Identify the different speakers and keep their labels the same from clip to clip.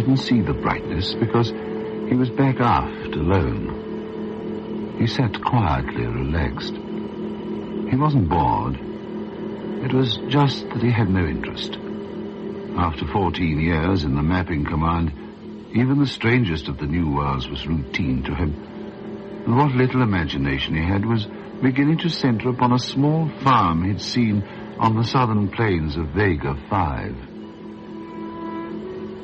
Speaker 1: didn't see the brightness because he was back aft alone. He sat quietly, relaxed. He wasn't bored. It was just that he had no interest. After 14 years in the mapping command, even the strangest of the new worlds was routine to him. And what little imagination he had was beginning to center upon a small farm he'd seen on the southern plains of Vega 5.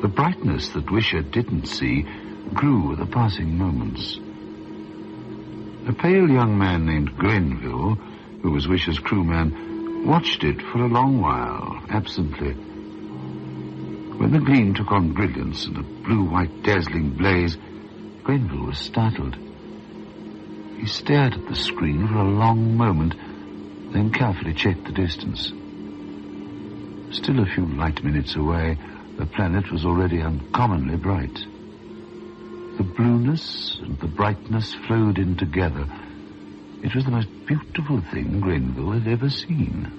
Speaker 1: The brightness that Wisher didn't see grew with the passing moments. A pale young man named Grenville, who was Wisher's crewman, watched it for a long while, absently. When the gleam took on brilliance and a blue-white dazzling blaze, Grenville was startled. He stared at the screen for a long moment, then carefully checked the distance. Still a few light minutes away, the planet was already uncommonly bright. The blueness and the brightness flowed in together. It was the most beautiful thing Grenville had ever seen.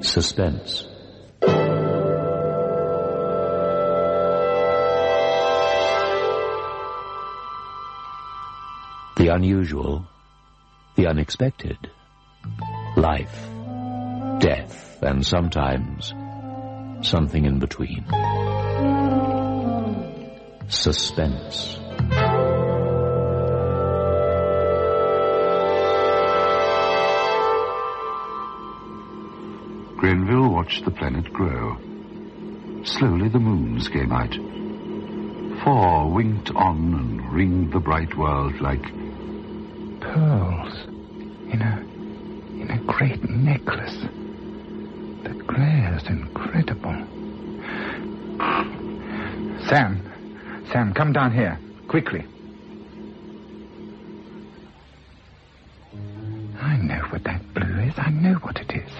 Speaker 2: Suspense. The unusual, the unexpected, life, death, and sometimes something in between. Suspense.
Speaker 1: Grenville watched the planet grow. Slowly the moons came out. 4 winked on and ringed the bright world like
Speaker 3: pearls in a great necklace. The glare's incredible. Sam, come down here, quickly. I know what that blue is. I know what it is.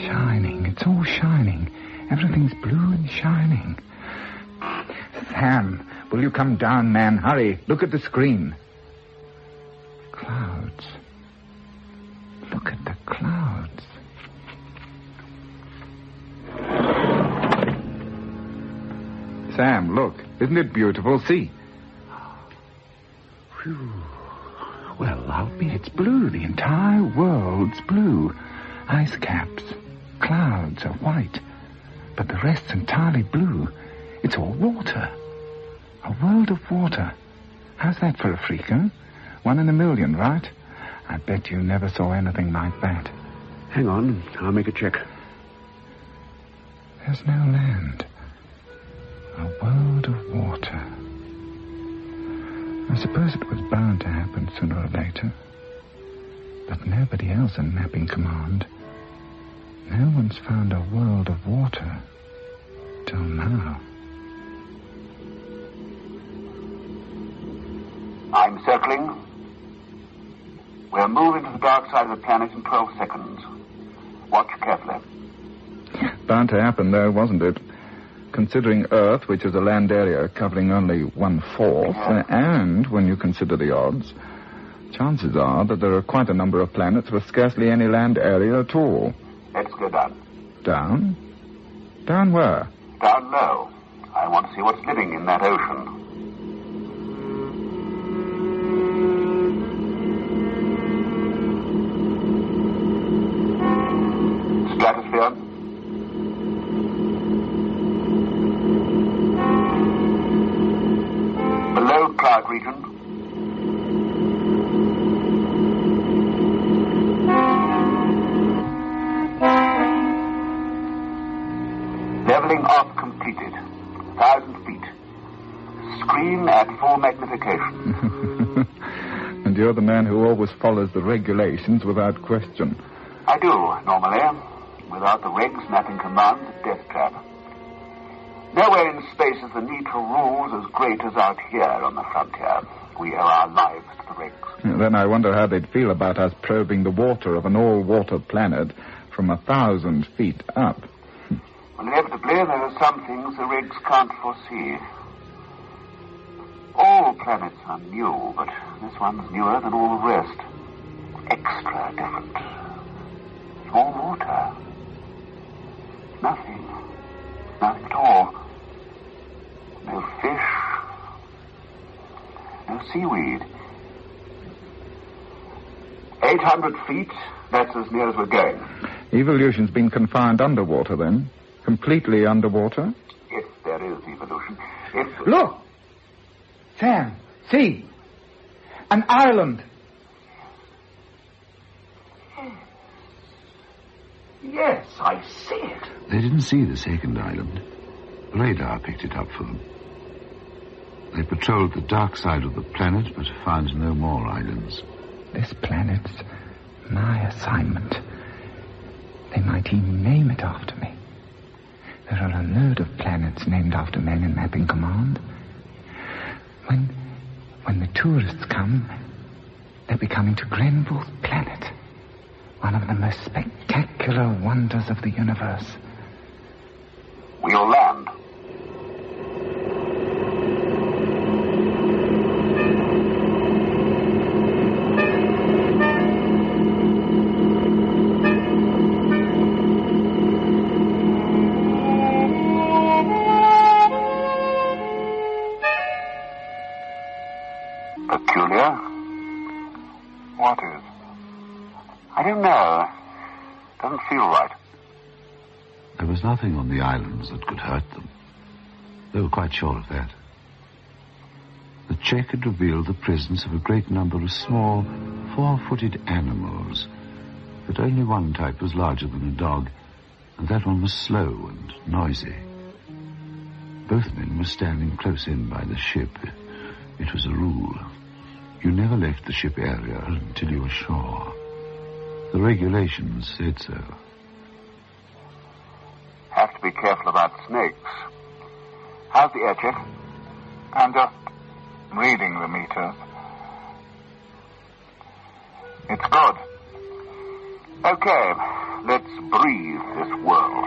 Speaker 3: Shining. It's all shining. Everything's blue and shining. Sam, will you come down, man? Hurry. Look at the screen. Clouds. Look at the clouds. Sam, look. Isn't it beautiful? See. Whew. Well, I'll be. It's blue. The entire world's blue. Ice caps. Clouds are white. But the rest's entirely blue. It's all water. A world of water. How's that for a freak, huh? 1 in a million, right? I bet you never saw anything like that.
Speaker 4: Hang on, I'll make a check.
Speaker 3: There's no land. A world of water. I suppose it was bound to happen sooner or later. But nobody else in Mapping Command. No one's found a world of water till now.
Speaker 5: I'm circling. We'll move into the dark side of the planet in 12 seconds. Watch carefully.
Speaker 3: Bound to happen, though, wasn't it? Considering Earth, which is a land area covering only 1/4, and when you consider the odds, chances are that there are quite a number of planets with scarcely any land area at all.
Speaker 5: Let's go down.
Speaker 3: Down? Down where?
Speaker 5: Down low. I want to see what's living in that ocean. Stratosphere. Below cloud region. Leveling off completed. 1,000 feet. Screen at full magnification.
Speaker 3: And you're the man who always follows the regulations without question.
Speaker 5: I do, normally. Without the regs, Mapping Command's a death trap. Nowhere in space is the need for rules as great as out here on the frontier. We owe our lives to the regs.
Speaker 3: Then I wonder how they'd feel about us probing the water of an all-water planet from 1,000 feet up.
Speaker 5: Well, inevitably, there are some things the rigs can't foresee. All planets are new, but this one's newer than all the rest. Extra different. All water. Nothing. Nothing at all. No fish. No seaweed. 800 feet, that's as near as we're going.
Speaker 3: Evolution's been confined underwater, then? Completely underwater?
Speaker 5: If there is evolution.
Speaker 3: Look! Sam, see! An island!
Speaker 5: Yes, I see it.
Speaker 1: They didn't see the second island. Radar picked it up for them. They patrolled the dark side of the planet, but found no more islands.
Speaker 3: This planet's my assignment. They might even name it after me. There are a load of planets named after men in mapping command. When the tourists come, they'll be coming to Grenville's planet, one of the most spectacular wonders of the universe.
Speaker 5: We'll land. Peculiar? What is? I don't know. Doesn't feel right.
Speaker 1: There was nothing on the islands that could hurt them. They were quite sure of that. The check had revealed the presence of a great number of small, four-footed animals, but only one type was larger than a dog, and that one was slow and noisy. Both men were standing close in by the ship. It was a rule. You never left the ship area until you were sure. The regulations said so.
Speaker 5: Have to be careful about snakes. How's the air check? I'm just reading the meters. It's good. Okay, let's breathe this world.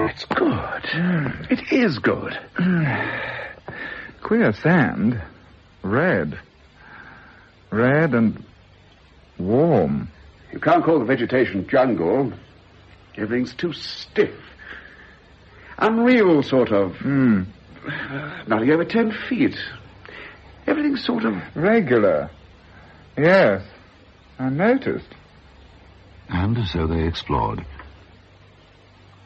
Speaker 3: It's good. It is good. Queer sand. Red. Red and warm.
Speaker 4: You can't call the vegetation jungle. Everything's too stiff. Unreal, sort of. Nothing over 10 feet. Everything's sort of...
Speaker 3: Regular. Yes. I noticed.
Speaker 1: And so they explored.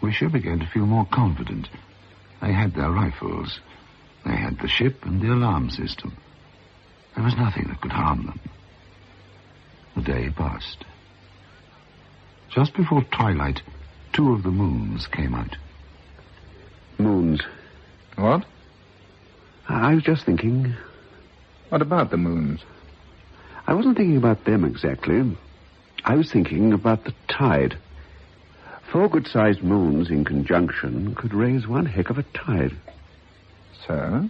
Speaker 1: Wisher began to feel more confident. They had their rifles. They had the ship and the alarm system. There was nothing that could harm them. The day passed. Just before twilight, 2 of the moons came out.
Speaker 4: Moons.
Speaker 3: What?
Speaker 4: I was just thinking...
Speaker 3: What about the moons?
Speaker 4: I wasn't thinking about them exactly. I was thinking about the tide. 4 good-sized moons in conjunction could raise one heck of a tide.
Speaker 3: So?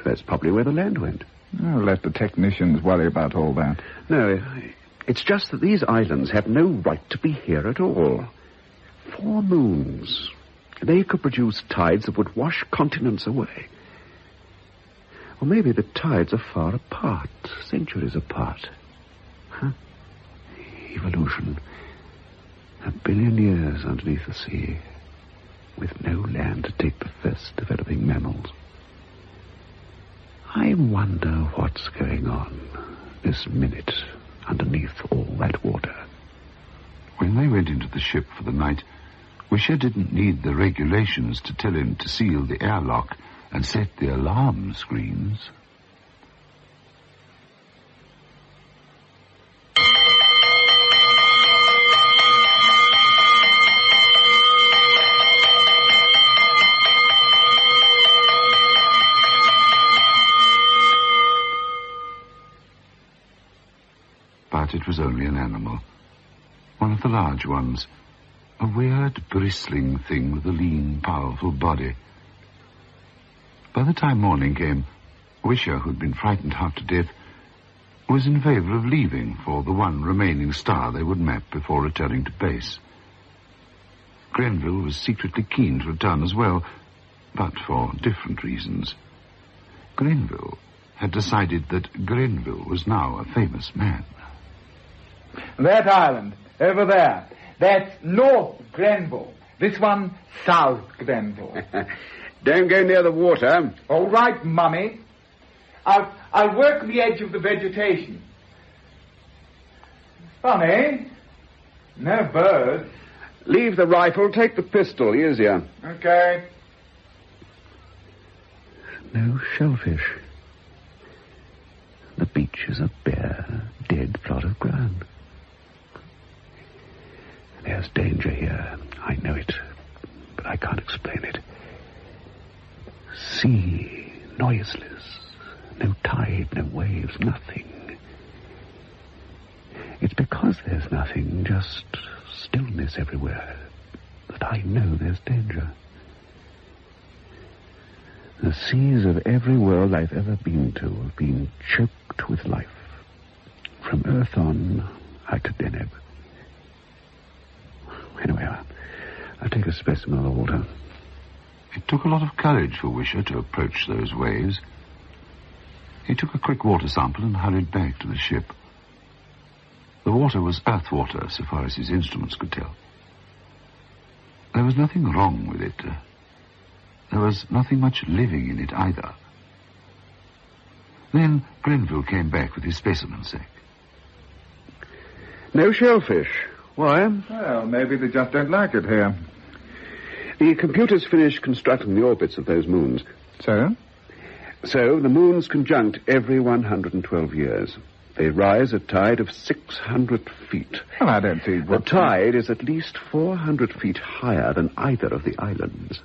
Speaker 4: That's probably where the land went.
Speaker 3: Oh, let the technicians worry about all that.
Speaker 4: No, it's just that these islands have no right to be here at all. 4 moons. They could produce tides that would wash continents away. Or maybe the tides are far apart, centuries apart. Huh? Evolution. 1 billion years underneath the sea, with no land to take the first developing mammals. I wonder what's going on this minute underneath all that water.
Speaker 1: When they went into the ship for the night, Wisher didn't need the regulations to tell him to seal the airlock and set the alarm screens. But it was only an animal. One of the large ones. A weird, bristling thing with a lean, powerful body. By the time morning came, Wisher, who'd been frightened half to death, was in favor of leaving for the one remaining star they would map before returning to base. Grenville was secretly keen to return as well, but for different reasons. Grenville had decided that Grenville was now a famous man.
Speaker 3: That island, over there, that's North Grenville. This one, South Grenville.
Speaker 4: Don't go near the water.
Speaker 3: All right, Mummy. I'll work the edge of the vegetation. Funny. No birds.
Speaker 4: Leave the rifle, take the pistol, easier.
Speaker 3: Okay.
Speaker 4: No shellfish. The beach is a bare, dead plot of ground. There's danger here. I know it, but I can't explain it. Sea, noiseless. No tide, no waves, nothing. It's because there's nothing, just stillness everywhere, that I know there's danger. The seas of every world I've ever been to have been choked with life. From Earth on, out to Deneb. Anyway, I'll take a specimen of the water.
Speaker 1: It took a lot of courage for Wisher to approach those waves. He took a quick water sample and hurried back to the ship. The water was earth water, so far as his instruments could tell. There was nothing wrong with it. There was nothing much living in it either. Then Grenville came back with his specimen sack.
Speaker 4: No shellfish. Why?
Speaker 3: Well, maybe they just don't like it here.
Speaker 4: The computers finished constructing the orbits of those moons.
Speaker 3: So?
Speaker 4: So, the moons conjunct every 112 years. They rise at tide of 600 feet.
Speaker 3: Well, I don't see what...
Speaker 4: The tide is at least 400 feet higher than either of the islands.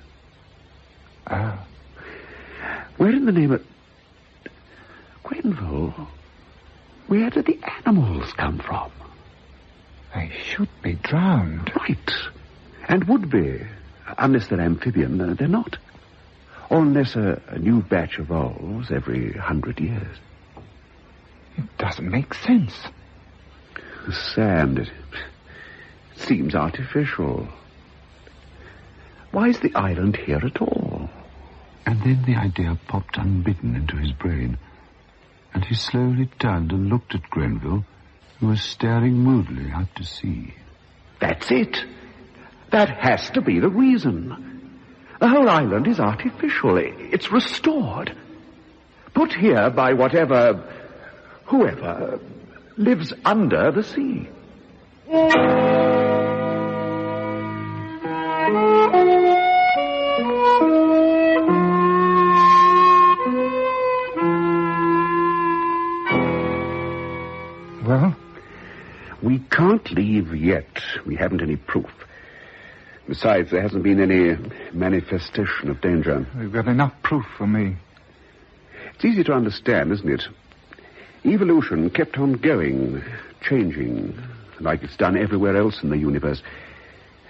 Speaker 3: Oh.
Speaker 4: Where in the name of... Grenville, where did the animals come from?
Speaker 3: They should be drowned.
Speaker 4: Right. And would be. Unless they're amphibian, they're not. Or unless a new batch evolves every 100 years.
Speaker 3: It doesn't make sense.
Speaker 4: The sand, it seems artificial. Why is the island here at all?
Speaker 1: And then the idea popped unbidden into his brain, and he slowly turned and looked at Grenville, who was staring moodily out to sea.
Speaker 4: That's it. That has to be the reason. The whole island is artificial. It's restored. Put here by whoever lives under the sea.
Speaker 3: Well?
Speaker 4: We can't leave yet. We haven't any proof. Besides, there hasn't been any manifestation of danger.
Speaker 3: We've got enough proof for me.
Speaker 4: It's easy to understand, isn't it? Evolution kept on going, changing, like it's done everywhere else in the universe.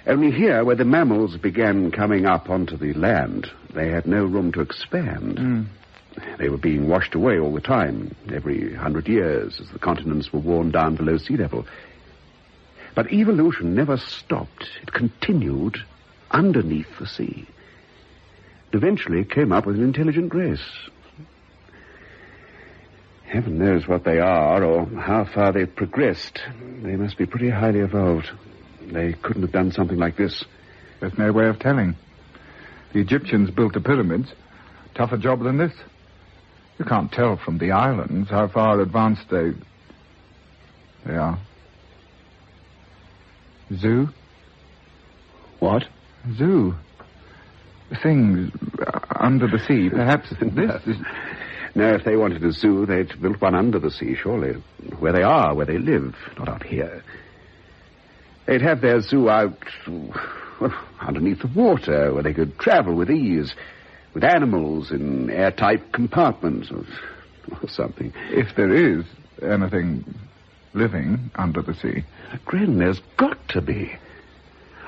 Speaker 4: Only here, where the mammals began coming up onto the land, they had no room to expand. They were being washed away all the time, every 100 years, as the continents were worn down below sea level. But evolution never stopped. It continued underneath the sea. It eventually came up with an intelligent race. Heaven knows what they are or how far they've progressed. They must be pretty highly evolved. They couldn't have done something like this.
Speaker 3: There's no way of telling. The Egyptians built the pyramids. Tougher job than this. You can't tell from the islands how far advanced they are. Zoo?
Speaker 4: What?
Speaker 3: Zoo. Things under the sea. Perhaps this is...
Speaker 4: No, if they wanted a zoo, they'd built one under the sea, surely. Where they are, where they live, not up here. They'd have their zoo out, well, underneath the water, where they could travel with ease, with animals in airtight compartments or something.
Speaker 3: If there is anything living under the sea.
Speaker 4: Gren, there's got to be.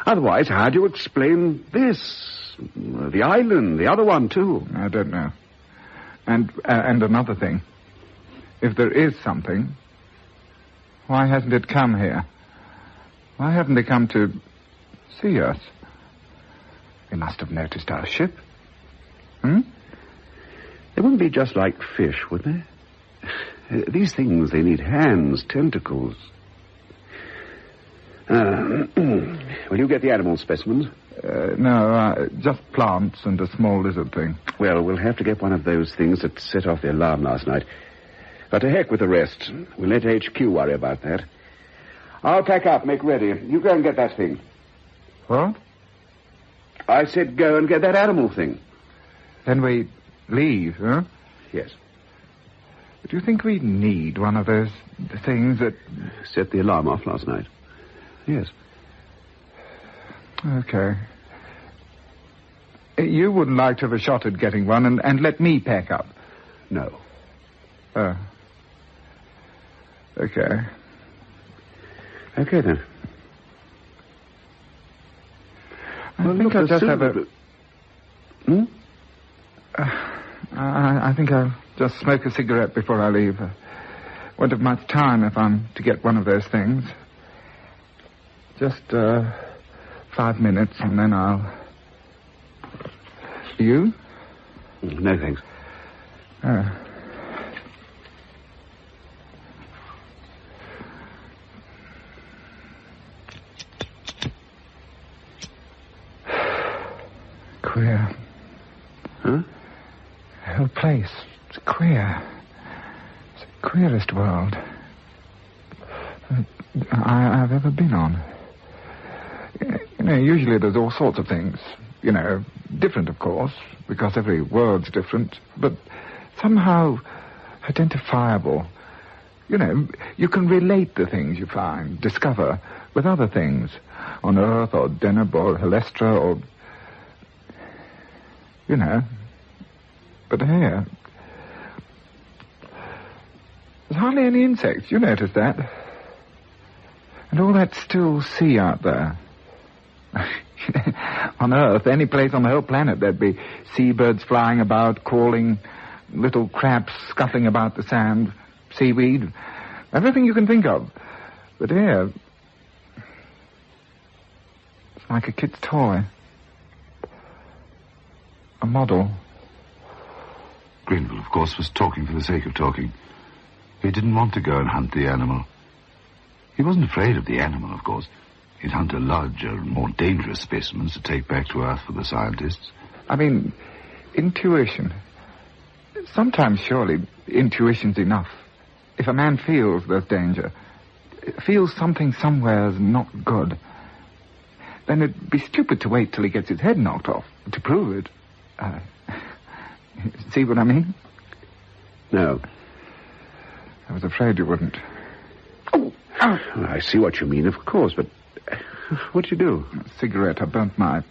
Speaker 4: Otherwise, how do you explain this? The island, the other one, too.
Speaker 3: I don't know. And another thing. if there is something, why hasn't it come here? Why haven't they come to see us? They must have noticed our ship.
Speaker 4: They wouldn't be just like fish, would they? These things, they need hands, tentacles. Will you get the animal specimens?
Speaker 3: No, just plants and a small lizard thing.
Speaker 4: Well, we'll have to get one of those things that set off the alarm last night. But to heck with the rest. We'll let HQ worry about that. I'll pack up, make ready. You go and get that thing.
Speaker 3: What?
Speaker 4: I said go and get that animal thing.
Speaker 3: Then we leave, huh?
Speaker 4: Yes.
Speaker 3: Do you think we need one of those things that
Speaker 4: set the alarm off last night? Yes.
Speaker 3: Okay. You wouldn't like to have a shot at getting one and let me pack up?
Speaker 4: No.
Speaker 3: Oh. Okay.
Speaker 4: Okay, then.
Speaker 3: I think I'll just have a... I think I'll just smoke a cigarette before I leave. Won't have much time if I'm to get one of those things. Just 5 minutes, and then I'll... You?
Speaker 4: No, thanks.
Speaker 3: Queer.
Speaker 4: Huh?
Speaker 3: The whole place. It's queer. It's the queerest world I've ever been on. You know, usually there's all sorts of things. You know, different, of course, because every world's different, but somehow identifiable. You know, you can relate the things you find, discover, with other things, on Earth or Deneb or Helestra or... You know. But here... There's hardly any insects. You noticed that. And all that still sea out there. On Earth, any place on the whole planet, there'd be seabirds flying about, calling, little crabs scuttling about the sand, seaweed, everything you can think of. But here, it's like a kid's toy. A model.
Speaker 1: Grenville, of course, was talking for the sake of talking. He didn't want to go and hunt the animal. He wasn't afraid of the animal, of course. He'd hunt a larger, more dangerous specimens to take back to Earth for the scientists.
Speaker 3: I mean, intuition. Sometimes, surely, intuition's enough. If a man feels there's danger, feels something somewhere's not good, then it'd be stupid to wait till he gets his head knocked off to prove it. See what I mean?
Speaker 4: No.
Speaker 3: I was afraid you wouldn't.
Speaker 4: Oh, I see what you mean, of course, but what'd you do?
Speaker 3: A cigarette. I burnt my...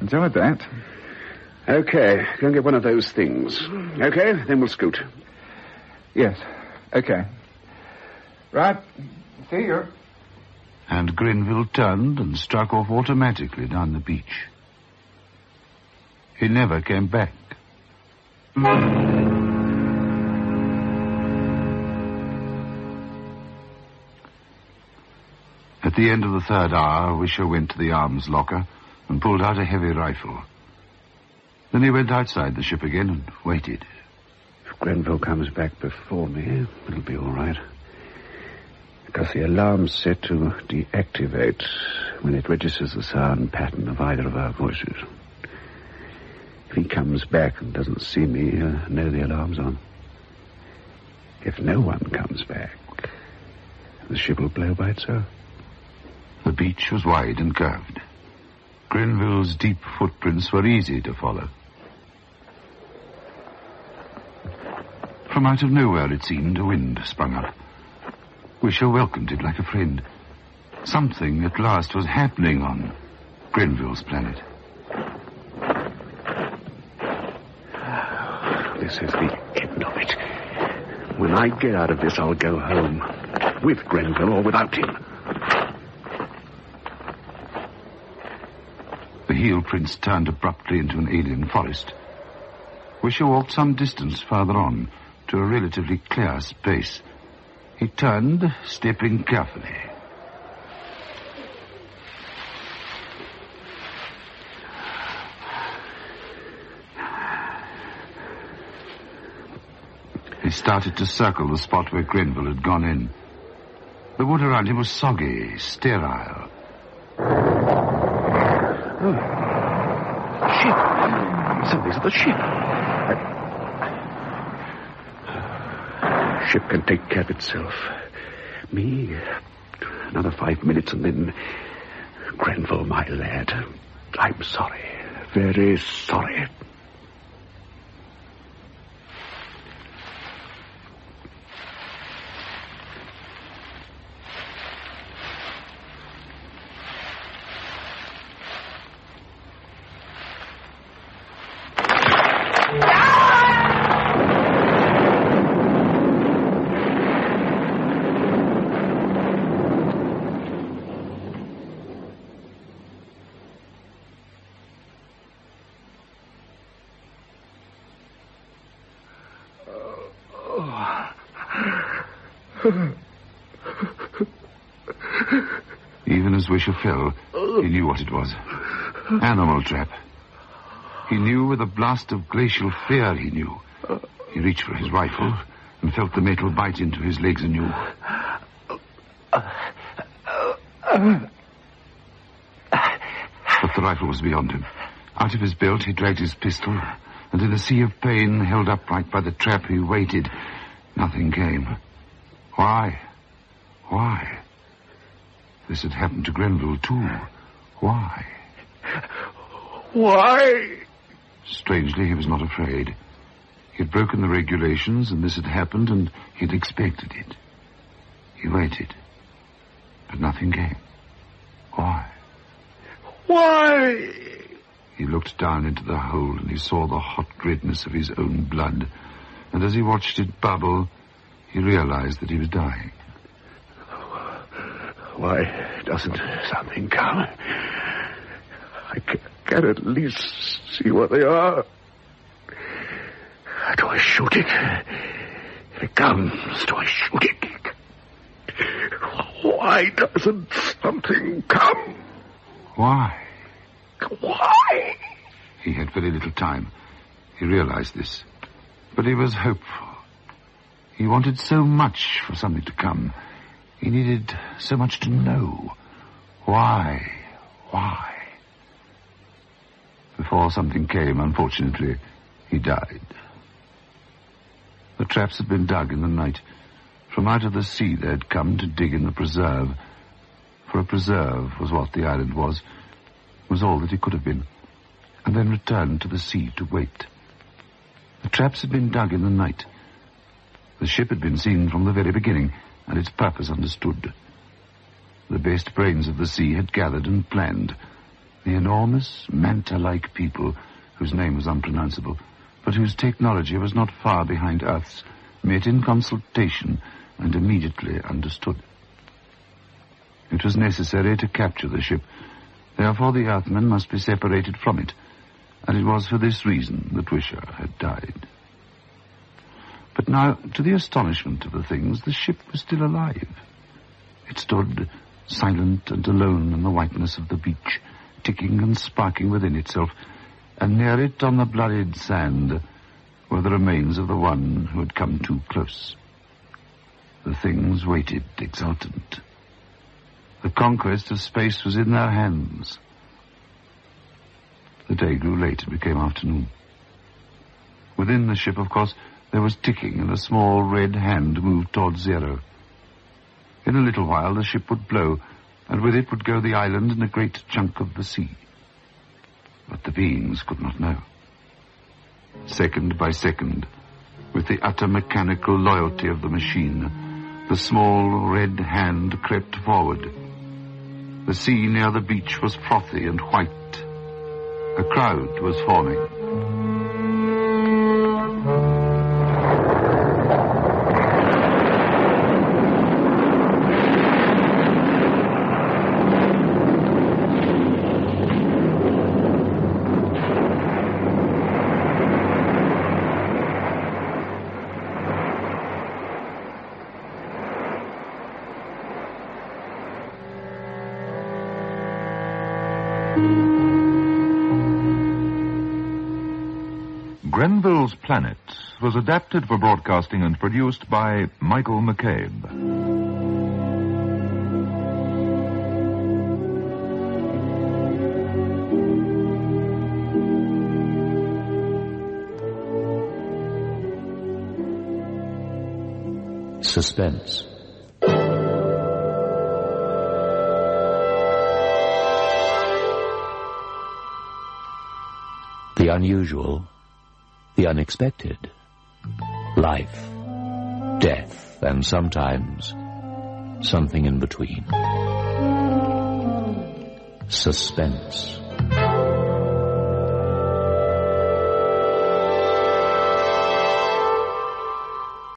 Speaker 3: Enjoyed that.
Speaker 4: Okay, go and get one of those things. Okay, then we'll scoot.
Speaker 3: Yes, okay. Right, see you.
Speaker 1: And Grenville turned and struck off automatically down the beach. He never came back. At the end of the third hour, Wisher went to the arms locker and pulled out a heavy rifle. Then he went outside the ship again and waited.
Speaker 4: If Grenville comes back before me, it'll be all right. Because the alarm's set to deactivate when it registers the sound pattern of either of our voices. If he comes back and doesn't see me, he'll know the alarm's on. If no one comes back, the ship will blow by itself.
Speaker 1: The beach was wide and curved. Grenville's deep footprints were easy to follow. From out of nowhere, it seemed, a wind sprung up. Wisher welcomed it like a friend. Something, at last, was happening on Grenville's planet.
Speaker 4: This is the end of it. When I get out of this, I'll go home. With Grenville or without him.
Speaker 1: The heel prints turned abruptly into an alien forest. Wisher walked some distance farther on to a relatively clear space. He turned, stepping carefully. He started to circle the spot where Grenville had gone in. The wood around him was soggy, sterile.
Speaker 4: Oh. Ship! Somebody's at the ship. Ship can take care of itself. Me, another 5 minutes and then... Grenville, my lad, I'm sorry. Very sorry.
Speaker 1: Even as Wisher fell, he knew what it was. Animal trap. He knew with a blast of glacial fear he knew. He reached for his rifle and felt the metal bite into his legs anew. But the rifle was beyond him. Out of his belt he dragged his pistol, and in a sea of pain, held upright by the trap, he waited. Nothing came. Why? Why? This had happened to Grenville, too. Why?
Speaker 4: Why?
Speaker 1: Strangely, he was not afraid. He had broken the regulations, and this had happened, and he'd expected it. He waited. But nothing came. Why?
Speaker 4: Why?
Speaker 1: He looked down into the hole, and he saw the hot redness of his own blood. And as he watched it bubble, he realized that he was dying.
Speaker 4: Why doesn't something come? I can at least see what they are. Do I shoot it? If it comes, do I shoot it? Why doesn't something come?
Speaker 1: Why?
Speaker 4: Why?
Speaker 1: He had very little time. He realized this. But he was hopeful. He wanted so much for something to come. He needed so much to know. Why? Why? Before something came, unfortunately, he died. The traps had been dug in the night. From out of the sea they had come to dig in the preserve. For a preserve was what the island was all that it could have been, and then returned to the sea to wait. The traps had been dug in the night. The ship had been seen from the very beginning, and its purpose understood. The best brains of the sea had gathered and planned. The enormous, manta-like people, whose name was unpronounceable, but whose technology was not far behind Earth's, met in consultation and immediately understood. It was necessary to capture the ship. Therefore the Earthmen must be separated from it, and it was for this reason that Wisher had died. But now, to the astonishment of the things, the ship was still alive. It stood silent and alone in the whiteness of the beach, ticking and sparking within itself, and near it on the bloodied sand were the remains of the one who had come too close. The things waited exultant. The conquest of space was in their hands. The day grew late and became afternoon. Within the ship, of course, there was ticking, and a small red hand moved towards zero. In a little while, the ship would blow, and with it would go the island and a great chunk of the sea. But the beings could not know. Second by second, with the utter mechanical loyalty of the machine, the small red hand crept forward. The sea near the beach was frothy and white. A crowd was forming.
Speaker 6: Grenville's Planet was adapted for broadcasting and produced by Michael McCabe.
Speaker 2: Suspense. The unusual, the unexpected. Life, death, and sometimes something in between. Suspense.